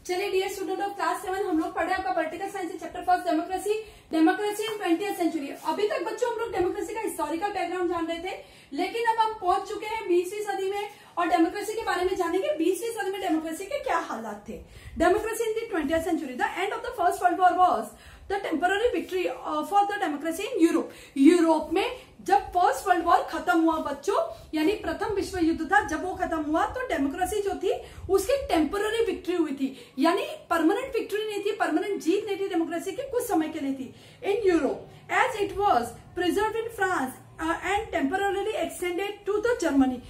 चलिए dear student of class 7, हम लोग पढ़े आपका political science chapter first democracy in 20th century. अभी तक बच्चों हम लोग डेमोक्रेसी का हिस्टोरिकल बैकग्राउंड जान रहे थे, लेकिन अब हम पहुंच चुके हैं 20वीं सदी में और डेमोक्रेसी के बारे में जानेंगे 20वीं सदी में डेमोक्रेसी के क्या हालात थे। Democracy in the 20th century, the end of the first world war was the temporary victory for the democracy in Europe. Europe में जब फर्स्ट वर्ल्ड वॉर खत्म हुआ बच्चों, यानी प्रथम विश्व युद्ध था, जब वो खत्म हुआ तो डेमोक्रेसी जो थी उसकी टेम्पररी विक्ट्री हुई थी, यानी परमानेंट विक्ट्री नहीं थी, परमानेंट जीत नहीं थी डेमोक्रेसी की, कुछ समय के लिए थी in Europe as it was preserve in France and temporarily extended to the Germany.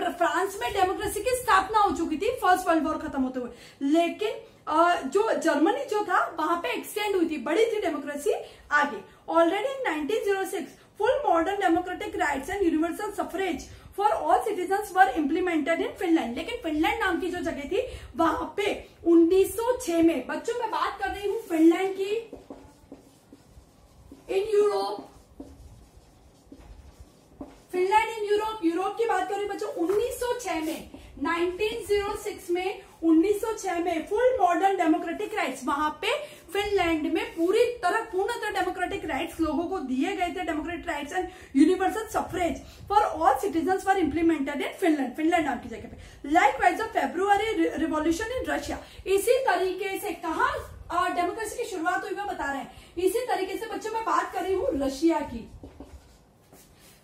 France में डेमोक्रेसी की स्थापना हो चुकी थी फर्स्ट वर्ल्ड वॉर खत्म होते हुए, लेकिन जो जर्मनी जो था वहां पे एक्सटेंड हुई थी, बड़ी थी डेमोक्रेसी आगे। Already in 1906 full modern democratic rights and universal suffrage for all citizens were implemented in Finland। लेकिन फिनलैंड नाम की जो जगह थी वहां पे 1906 में, बच्चों मैं बात कर रही हूँ फिनलैंड की, in Europe, Finland in Europe, Europe की बात कर रही हूँ बच्चों 1906 में, 1906 में 1906 में फुल मॉडर्न डेमोक्रेटिक राइट्स, वहां पे फिनलैंड में पूर्णतः डेमोक्रेटिक राइट्स लोगों को दिए गए थे। Democratic rights and universal suffrage for all citizens were implemented in Finland, Finland नाम की जगह पे। Likewise February revolution in Russia, इसी तरीके से कहा डेमोक्रेसी की शुरुआत हुई, मैं बता रहे हैं, इसी तरीके से बच्चों मैं बात कर रही हूँ रशिया की,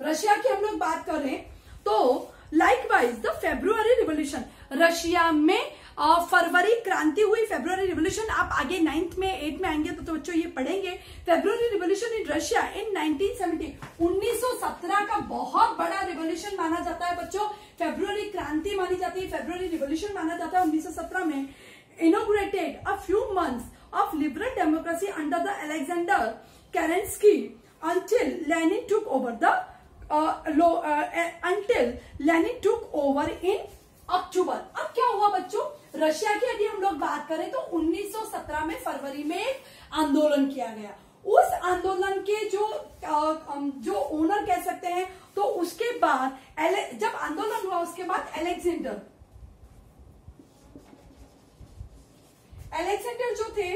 रशिया की हम लोग बात कर रहे हैं तो likewise the February revolution, Russia में फरवरी क्रांति हुई, फेब्रुअरी रिवॉल्यूशन। आप आगे 9th में 8th में आएंगे तो बच्चों ये पढ़ेंगे। फेब्रुअरी रिवॉल्यूशन इन रशिया इन 1970, 1917 का बहुत बड़ा रिवॉल्यूशन माना जाता है बच्चों, फेब्रुअरी क्रांति मानी जाती है, फेब्रुअरी रिवॉल्यूशन माना जाता है 1917 में। Inaugurated a few months of liberal democracy under the Alexander Kerensky until Lenin took over in October. अब क्या हुआ बच्चों, रशिया की यदि हम लोग बात करें तो 1917 में फरवरी में एक आंदोलन किया गया। उस आंदोलन के जो ओनर कह सकते हैं, तो उसके बाद जब आंदोलन हुआ उसके बाद अलेक्जेंडर जो थे,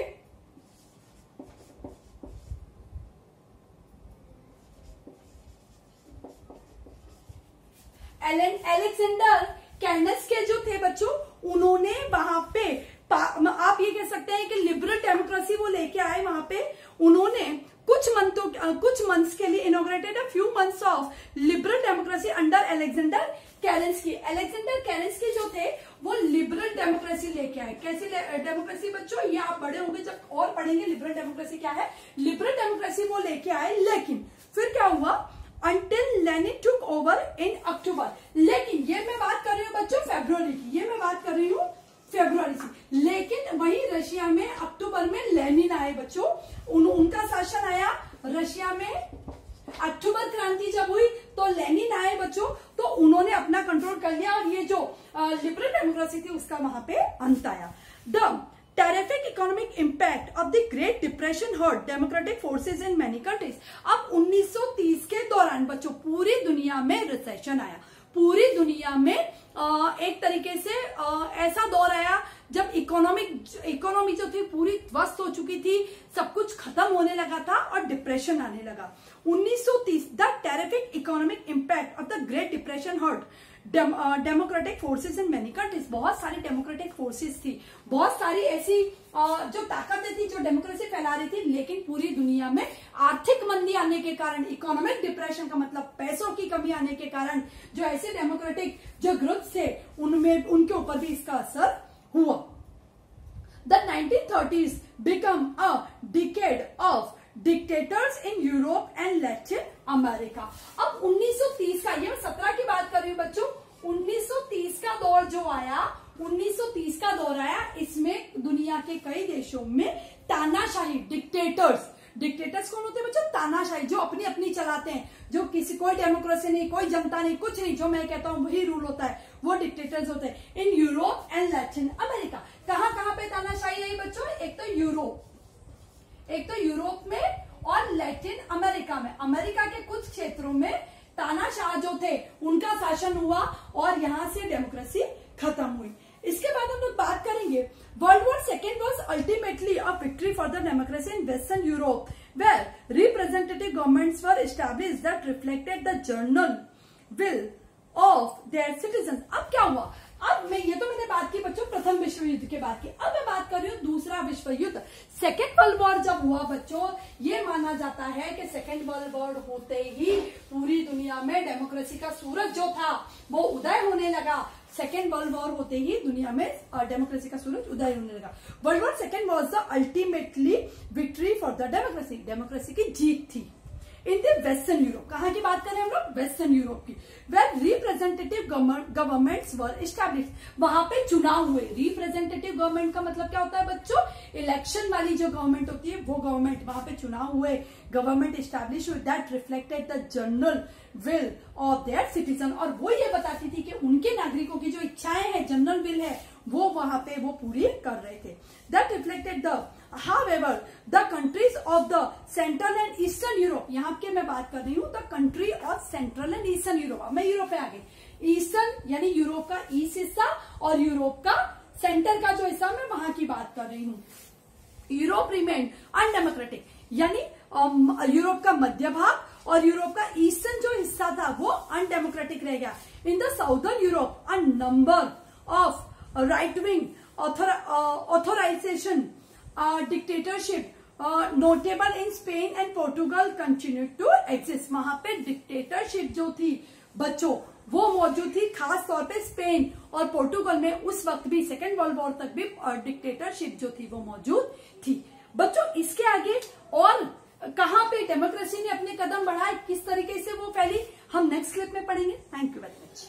अलेक्जेंडर कैनेस्के जो थे बच्चों, उन्होंने वहां पे आप ये कह सकते हैं कि लिबरल डेमोक्रेसी वो लेके आए। वहां पे उन्होंने कुछ मंथ्स के लिए inaugurated a few months of liberal democracy under Alexander Kerensky. Alexander Kerensky जो थे वो लिबरल डेमोक्रेसी लेके आए। कैसी डेमोक्रेसी बच्चों, ये आप बड़े होंगे जब और पढ़ेंगे लिबरल डेमोक्रेसी क्या है। लिबरल डेमोक्रेसी वो लेके आए, लेकिन फिर क्या हुआ, Until Lenin took over in October। लेकिन ये मैं बात कर रही हूँ बच्चों फेब्रुअरी की, ये मैं बात कर रही हूँ फेब्रुअरी की, लेकिन वही रशिया में अक्टूबर में लेनिन आए बच्चों, उनका शासन आया रशिया में। अक्टूबर क्रांति जब हुई तो लेनिन आए बच्चों, तो उन्होंने अपना कंट्रोल कर लिया और ये जो लिबरल डेमोक्रेसी थी उसका वहां पे अंत आया। The terrific economic impact of the Great Depression hurt democratic forces in many countries. अब 1930 के दौरान बच्चों पूरी दुनिया में रिसेशन आया, पूरी दुनिया में एक तरीके से ऐसा दौर आया जब इकोनॉमी जो थी पूरी ध्वस्त हो चुकी थी, सब कुछ खत्म होने लगा था और डिप्रेशन आने लगा। 1930 the terrific economic impact of the Great Depression hurt democratic forces in many countries. बहुत सारी डेमोक्रेटिक फोर्सेस थी, बहुत सारी ऐसी जो ताकतें थी जो डेमोक्रेसी फैला रही थी, लेकिन पूरी दुनिया में आर्थिक मंदी आने के कारण, इकोनॉमिक डिप्रेशन का मतलब पैसों की कमी आने के कारण, जो ऐसे डेमोक्रेटिक जो ग्रुप्स थे उनके ऊपर भी इसका असर हुआ। The 1930s become a decade of dictators in Europe and Latin America. अब 1930 का, ये मैं 17 की बात कर रही हूँ बच्चों, 1930 का दौर जो आया, 1930 का दौर आया, इसमें दुनिया के कई देशों में तानाशाही, डिक्टेटर्स कौन होते हैं बच्चों, तानाशाही, जो अपनी अपनी चलाते हैं, जो किसी कोई डेमोक्रेसी नहीं, कोई जनता नहीं, कुछ नहीं, जो मैं कहता हूं वही रूल होता है, वो डिक्टेटर्स होते हैं in Europe and Latin America. कहां पे तानाशाही आई बच्चों, एक तो यूरोप में और लैटिन अमेरिका में, अमेरिका के कुछ क्षेत्रों में तानाशाह जो थे उनका शासन हुआ और यहां से डेमोक्रेसी खत्म हुई। इसके बाद हम लोग बात करेंगे world war second was ultimately a victory for the democracy in Western Europe, where representative governments were established that reflected the general will of their citizens. अब क्या हुआ? अब ये तो मैंने बात की बच्चों प्रथम विश्व युद्ध के बाद की, अब मैं बात कर रही हूँ दूसरा विश्व युद्ध। सेकेंड वर्ल्ड वॉर जब हुआ बच्चों, ये माना जाता है कि सेकेंड वर्ल्ड वॉर होते ही पूरी दुनिया में डेमोक्रेसी का सूरज जो था वो उदय होने लगा। सेकेंड वर्ल्ड वॉर होते ही दुनिया में डेमोक्रेसी का सूरज उदय होने लगा। World war second was the ultimately victory for the democracy, democracy की जीत थी। इन द वेस्टर्न यूरोप, कहाँ की बात करें हम लोग? वेस्टर्न यूरोप की, where representative governments were established, वहां पे चुनाव हुए। रिप्रेजेंटेटिव गवर्नमेंट का मतलब क्या होता है बच्चों? इलेक्शन वाली जो गवर्नमेंट होती है वो गवर्नमेंट, वहां पे चुनाव हुए, गवर्नमेंट एस्टैब्लिश हुई that reflected the general will of their citizen, और वो ये बताती थी कि उनके नागरिकों की जो इच्छाएं हैं, जनरल विल है, वो वहां पे वो पूरी कर रहे थे। That reflected the However, the countries of the Central and Eastern Europe, यहाँ के मैं बात कर रही हूँ the country of Central and Eastern Europe, अब मैं यूरोप पे आ गई। ईस्टर्न यानी यूरोप का ईस्ट हिस्सा और यूरोप का सेंटर का जो हिस्सा, मैं वहां की बात कर रही हूँ। यूरोप रिमेन अनडेमोक्रेटिक, यानी यूरोप का मध्य भाग और यूरोप का ईस्टर्न जो हिस्सा था वो अनडेमोक्रेटिक रह गया। In the southern Europe a number of right wing authorization dictatorship notable in Spain and Portugal continue to exist, वहां पे डिक्टेटरशिप जो थी बच्चों वो मौजूद थी, खास तौर पे स्पेन और पोर्टुगल में उस वक्त भी सेकेंड वर्ल्ड वॉर तक भी डिक्टेटरशिप जो थी वो मौजूद थी। बच्चों इसके आगे और कहां पे डेमोक्रेसी ने अपने कदम बढ़ाए, किस तरीके से वो फैली, हम नेक्स्ट क्लिप में पढ़ेंगे। Thank you very much.